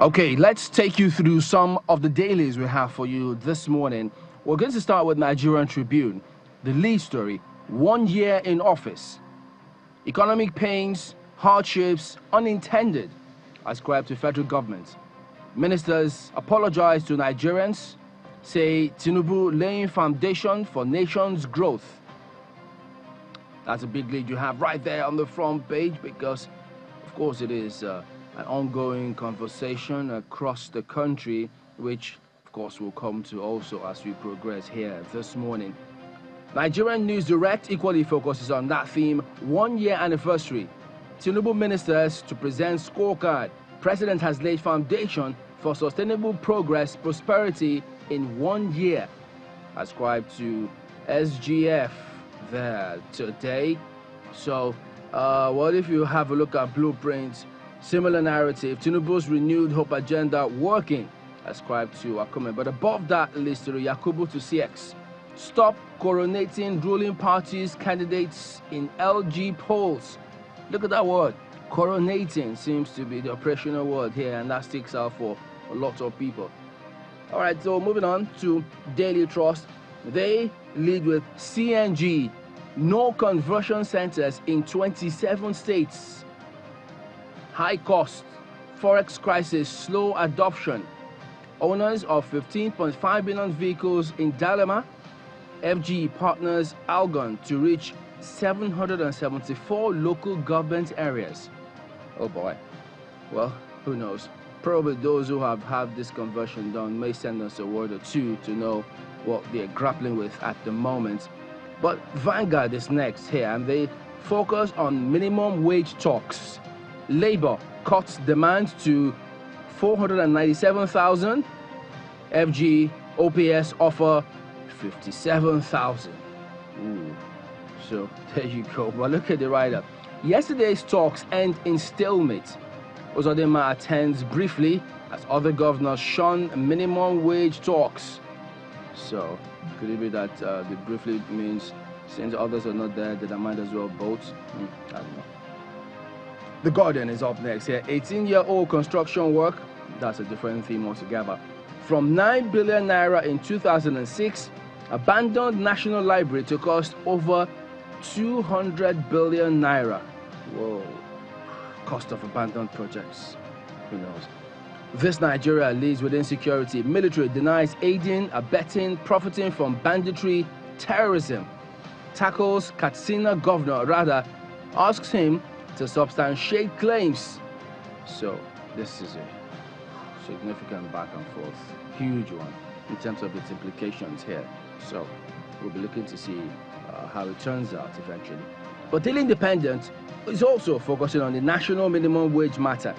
Okay, let's take you through some of the dailies we have for you this morning. We're going to start with Nigerian Tribune. The lead story, 1 year in office. Economic pains, hardships, unintended, ascribed to federal government. Ministers apologize to Nigerians, say Tinubu laying foundation for nation's growth. That's a big lead you have right there on the front page because, of course, it is an ongoing conversation across the country, which, of course, will come to also as we progress here this morning. Nigerian News Direct equally focuses on that theme, 1 year anniversary. Tinubu ministers to present scorecard. President has laid foundation for sustainable progress, prosperity in 1 year. Ascribed to SGF there today. So, what if you have a look at blueprints? Similar narrative, Tinubu's renewed hope agenda working, ascribed to Akume. But above that list, Yakubu to CX. Stop coronating ruling parties' candidates in LG polls. Look at that word. Coronating seems to be the operational word here, and that sticks out for a lot of people. All right, so moving on to Daily Trust. They lead with CNG, no conversion centers in 27 states. High cost, forex crisis, slow adoption. Owners of 15.5 billion vehicles in dilemma. FG partners Algon to reach 774 local government areas. Oh boy. Well, who knows? Probably those who have had this conversion done may send us a word or two to know what they're grappling with at the moment. But Vanguard is next here, and they focus on minimum wage talks. Labour cuts demand to 497,000. FG OPS offer 57,000. So there you go. But look at the write-up. Yesterday's talks end in stalemate. Uzodinma attends briefly as other governors shun minimum wage talks. So could it be that the briefly means since others are not there, that I might as well vote? I don't know. The Guardian is up next here. 18-year-old construction work. That's a different theme altogether. From 9 billion naira in 2006, abandoned National Library to cost over 200 billion naira. Whoa. Cost of abandoned projects. Who knows? This Nigeria leads with insecurity. Military denies aiding, abetting, profiting from banditry, terrorism. Tackles Katsina governor, rather asks him to substantiate claims. So this is a significant back and forth, huge one in terms of its implications here. So we'll be looking to see how it turns out eventually. But Daily Independent is also focusing on the national minimum wage matter.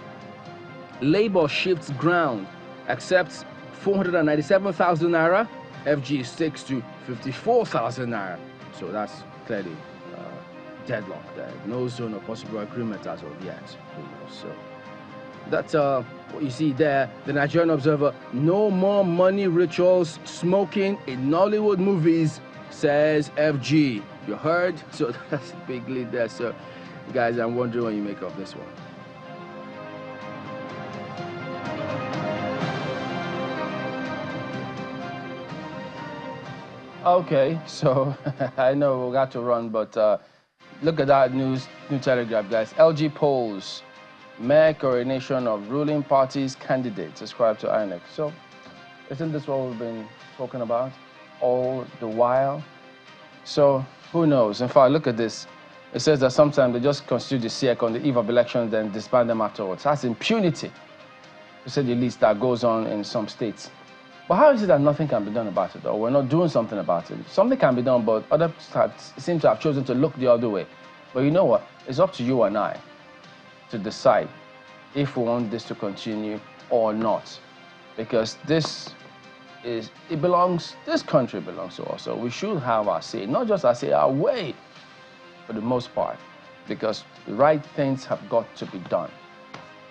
Labour shifts ground, accepts 497,000 naira. FG sticks to 54,000 naira. So that's clearly deadlock there. No zone of possible agreement as of yet. So that's what you see there. The Nigerian Observer, no more money rituals, smoking in Nollywood movies, says FG. You heard? So that's a big lead there. So guys, I'm wondering what you make of this one. Okay, so I know we got to run, but look at that new telegraph, guys. LG polls, mere coronation of ruling parties' candidates ascribed to INEC. So isn't this what we've been talking about all the while? So who knows? In fact, look at this. It says that sometimes they just constitute the SEC on the eve of elections, then disband them afterwards. That's impunity, to say the least, that goes on in some states. But how is it that nothing can be done about it, or we're not doing something about it? Something can be done, but others seem to have chosen to look the other way. But you know what? It's up to you and I to decide if we want this to continue or not. Because this country belongs to us. So we should have our say, not just our say, our way, for the most part. Because the right things have got to be done.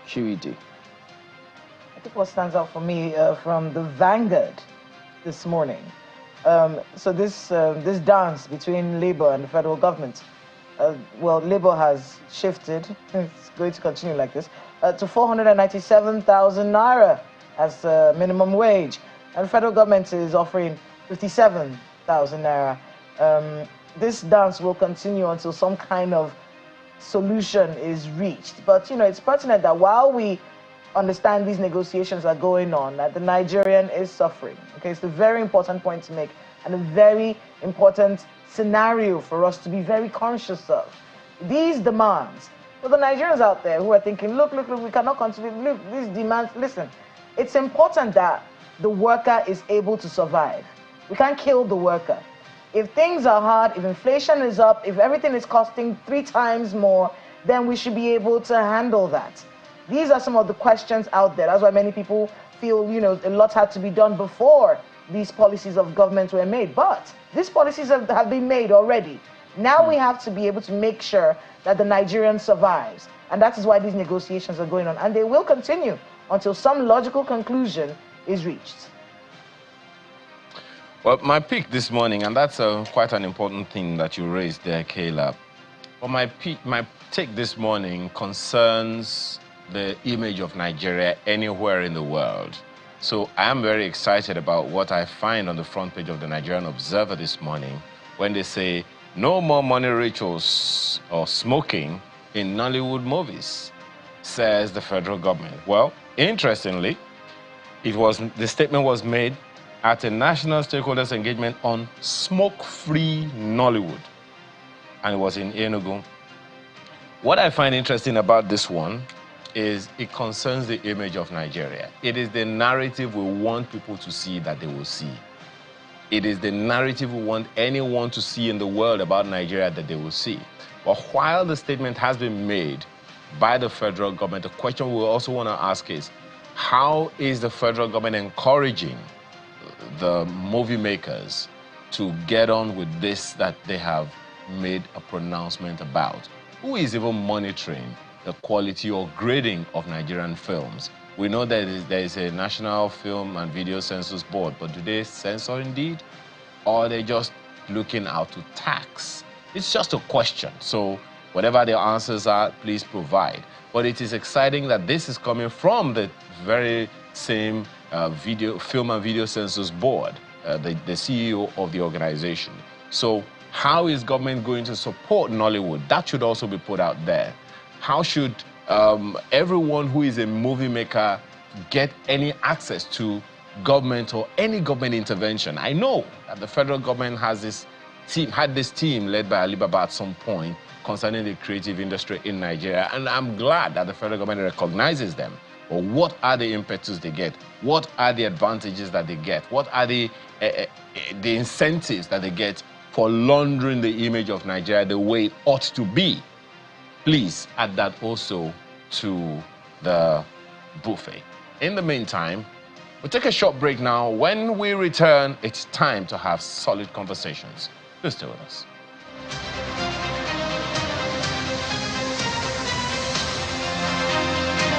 QED. I think what stands out for me from the Vanguard this morning, so this dance between Labour and the federal government, well, Labour has shifted, it's going to continue like this, to 497,000 naira as minimum wage. And the federal government is offering 57,000 naira. This dance will continue until some kind of solution is reached. But, it's pertinent that while we understand these negotiations are going on, that the Nigerian is suffering. Okay, it's a very important point to make and a very important scenario for us to be very conscious of. These demands, for the Nigerians out there who are thinking, look, we cannot continue, look, these demands, listen, it's important that the worker is able to survive. We can't kill the worker. If things are hard, if inflation is up, if everything is costing 3 times more, then we should be able to handle that. These are some of the questions out there. That's why many people feel, a lot had to be done before these policies of government were made. But these policies have been made already. Now we have to be able to make sure that the Nigerian survives. And that is why these negotiations are going on. And they will continue until some logical conclusion is reached. Well, my pick this morning, and that's quite an important thing that you raised there, Caleb. Well, my take this morning concerns the image of Nigeria anywhere in the world. So I am very excited about what I find on the front page of the Nigerian Observer this morning when they say, no more money rituals or smoking in Nollywood movies, says the federal government. Well, interestingly, the statement was made at a national stakeholders engagement on smoke-free Nollywood, and it was in Enugu. What I find interesting about this one is it concerns the image of Nigeria. It is the narrative we want people to see that they will see. It is the narrative we want anyone to see in the world about Nigeria that they will see. But while the statement has been made by the federal government, the question we also want to ask is, how is the federal government encouraging the movie makers to get on with this that they have made a pronouncement about? Who is even monitoring the quality or grading of Nigerian films? We know that there is a National Film and Video Census Board, but do they censor indeed? Or are they just looking out to tax? It's just a question. So whatever the answers are, please provide. But it is exciting that this is coming from the very same Film and Video Census Board, the CEO of the organization. So how is government going to support Nollywood? That should also be put out there. How should everyone who is a movie maker get any access to government or any government intervention? I know that the federal government has had this team led by Alibaba at some point concerning the creative industry in Nigeria, and I'm glad that the federal government recognizes them. But what are the impetus they get? What are the advantages that they get? What are the incentives that they get for laundering the image of Nigeria the way it ought to be? Please add that also to the buffet. In the meantime, we'll take a short break now. When we return, it's time to have solid conversations. Please stay with us.